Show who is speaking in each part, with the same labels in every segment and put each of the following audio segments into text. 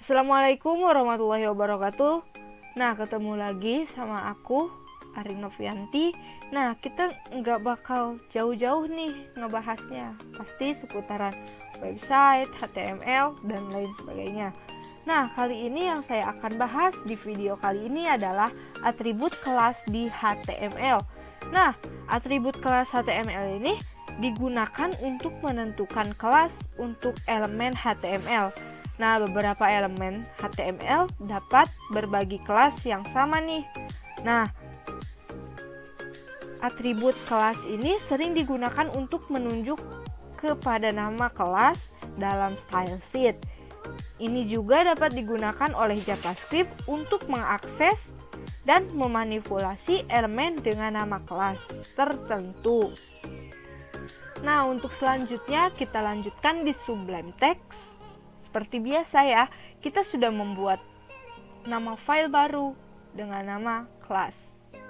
Speaker 1: Assalamualaikum warahmatullahi wabarakatuh. Nah, ketemu lagi sama aku, Arin Novianti. Nah, kita nggak bakal jauh-jauh nih ngebahasnya. Pasti seputaran website, HTML, dan lain sebagainya. Nah, kali ini yang saya akan bahas di video kali ini adalah atribut kelas di HTML. Nah, atribut kelas HTML ini digunakan untuk menentukan kelas untuk elemen HTML. Nah, beberapa elemen HTML dapat berbagi kelas yang sama nih. Nah, atribut kelas ini sering digunakan untuk menunjuk kepada nama kelas dalam style sheet. Ini juga dapat digunakan oleh JavaScript untuk mengakses dan memanipulasi elemen dengan nama kelas tertentu. Nah, untuk selanjutnya kita lanjutkan di Sublime Text. Seperti biasa ya, kita sudah membuat nama file baru dengan nama kelas,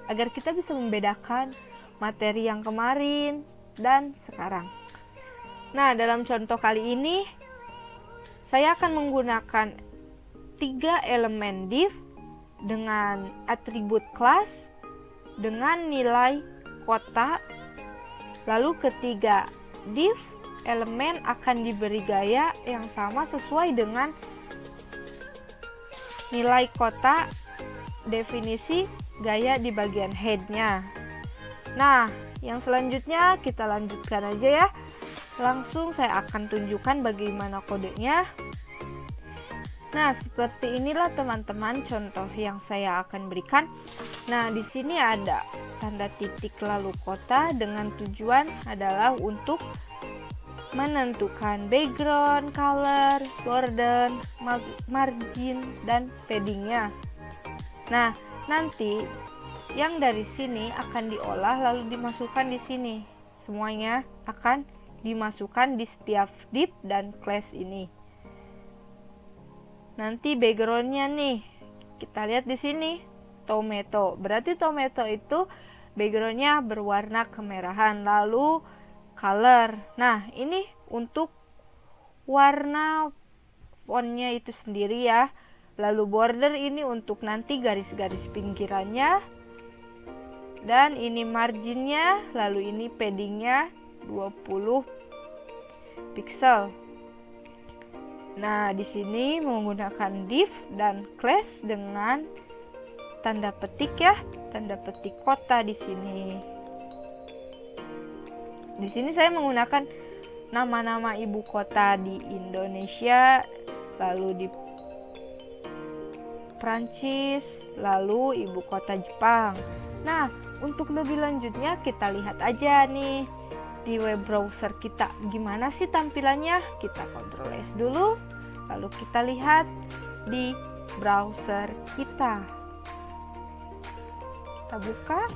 Speaker 1: agar kita bisa membedakan materi yang kemarin dan sekarang. Nah, dalam contoh kali ini, saya akan menggunakan 3 elemen div dengan atribut kelas dengan nilai kota. Lalu ketiga div elemen akan diberi gaya yang sama sesuai dengan nilai kota definisi gaya di bagian headnya. Nah, yang selanjutnya kita lanjutkan aja ya. Langsung saya akan tunjukkan bagaimana kodenya. Nah, seperti inilah teman-teman contoh yang saya akan berikan. Nah, di sini ada tanda titik lalu kota dengan tujuan adalah untuk menentukan background, color, border, margin, dan paddingnya. Nah, nanti yang dari sini akan diolah lalu dimasukkan di sini. Semuanya akan dimasukkan di setiap div dan class ini. Nanti backgroundnya nih, kita lihat di sini, tomato. Berarti tomato itu backgroundnya berwarna kemerahan. Lalu color. Nah, ini untuk warna fontnya itu sendiri ya. Lalu border ini untuk nanti garis-garis pinggirannya. Dan ini marginnya, lalu ini paddingnya 20 pixel. Nah, di sini menggunakan div dan class dengan tanda petik ya, tanda petik kota di sini. Di sini saya menggunakan nama-nama ibu kota di Indonesia, lalu di Prancis, lalu ibu kota Jepang. Nah, untuk lebih lanjutnya kita lihat aja nih di web browser kita gimana sih tampilannya. Kita Ctrl S dulu, lalu kita lihat di browser kita. Kita buka.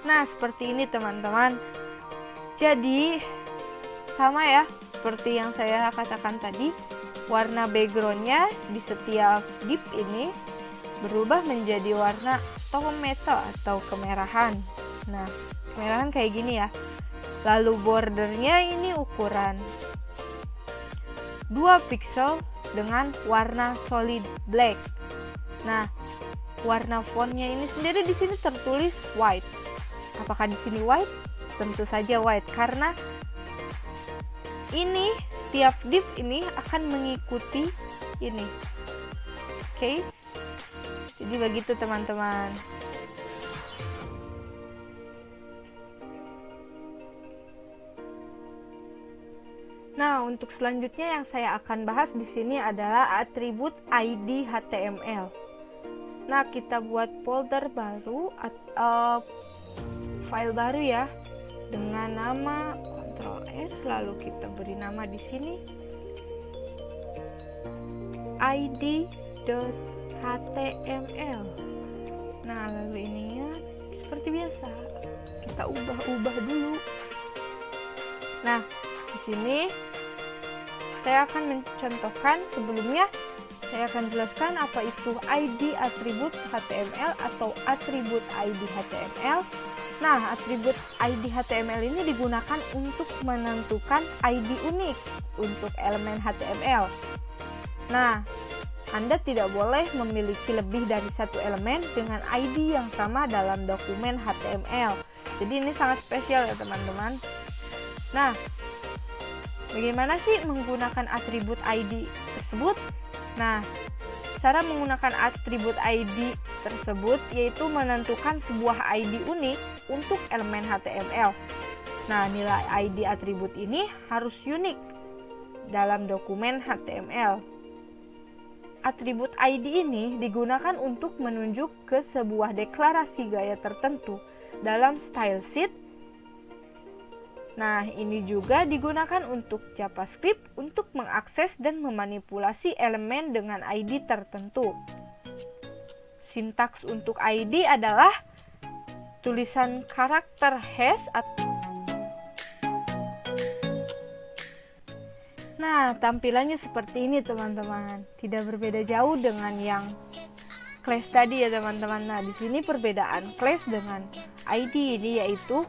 Speaker 1: Nah, seperti ini teman-teman. Jadi sama ya seperti yang saya katakan tadi, warna backgroundnya di setiap div ini berubah menjadi warna tomato atau kemerahan. Nah, kemerahan kayak gini ya. Lalu bordernya ini ukuran 2 pixel dengan warna solid black. Nah, warna fontnya ini sendiri di sini tertulis white. Apakah di sini white? Tentu saja white, karena ini setiap div ini akan mengikuti ini. Oke. Jadi begitu teman-teman. Nah, untuk selanjutnya yang saya akan bahas di sini adalah atribut ID HTML. Nah, kita buat folder baru atau file baru ya dengan nama Ctrl S, lalu kita beri nama di sini id.html. Nah, lalu ininya seperti biasa kita ubah dulu. Nah, di sini saya akan mencontohkan. Sebelumnya saya akan jelaskan apa itu ID atribut HTML atau atribut ID HTML. Nah, atribut ID HTML ini digunakan untuk menentukan ID unik untuk elemen HTML. Nah, Anda tidak boleh memiliki lebih dari satu elemen dengan ID yang sama dalam dokumen HTML. Jadi ini sangat spesial ya teman-teman. Nah, bagaimana sih menggunakan atribut ID tersebut? Nah, cara menggunakan atribut ID tersebut yaitu menentukan sebuah ID unik untuk elemen HTML. Nah, nilai ID atribut ini harus unik dalam dokumen HTML. Atribut ID ini digunakan untuk menunjuk ke sebuah deklarasi gaya tertentu dalam style sheet. Nah, ini juga digunakan untuk JavaScript untuk mengakses dan memanipulasi elemen dengan ID tertentu. Sintaks untuk ID adalah tulisan karakter hash atau Nah, tampilannya seperti ini teman-teman. Tidak berbeda jauh dengan yang class tadi ya teman-teman. Nah, di sini perbedaan class dengan ID ini yaitu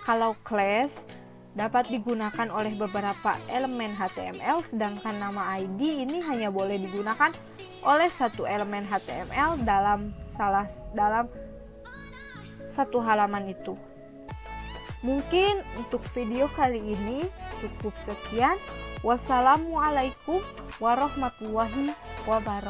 Speaker 1: kalau class dapat digunakan oleh beberapa elemen HTML, sedangkan nama ID ini hanya boleh digunakan oleh satu elemen HTML dalam satu halaman itu. Mungkin untuk video kali ini cukup sekian. Wassalamualaikum warahmatullahi wabarakatuh.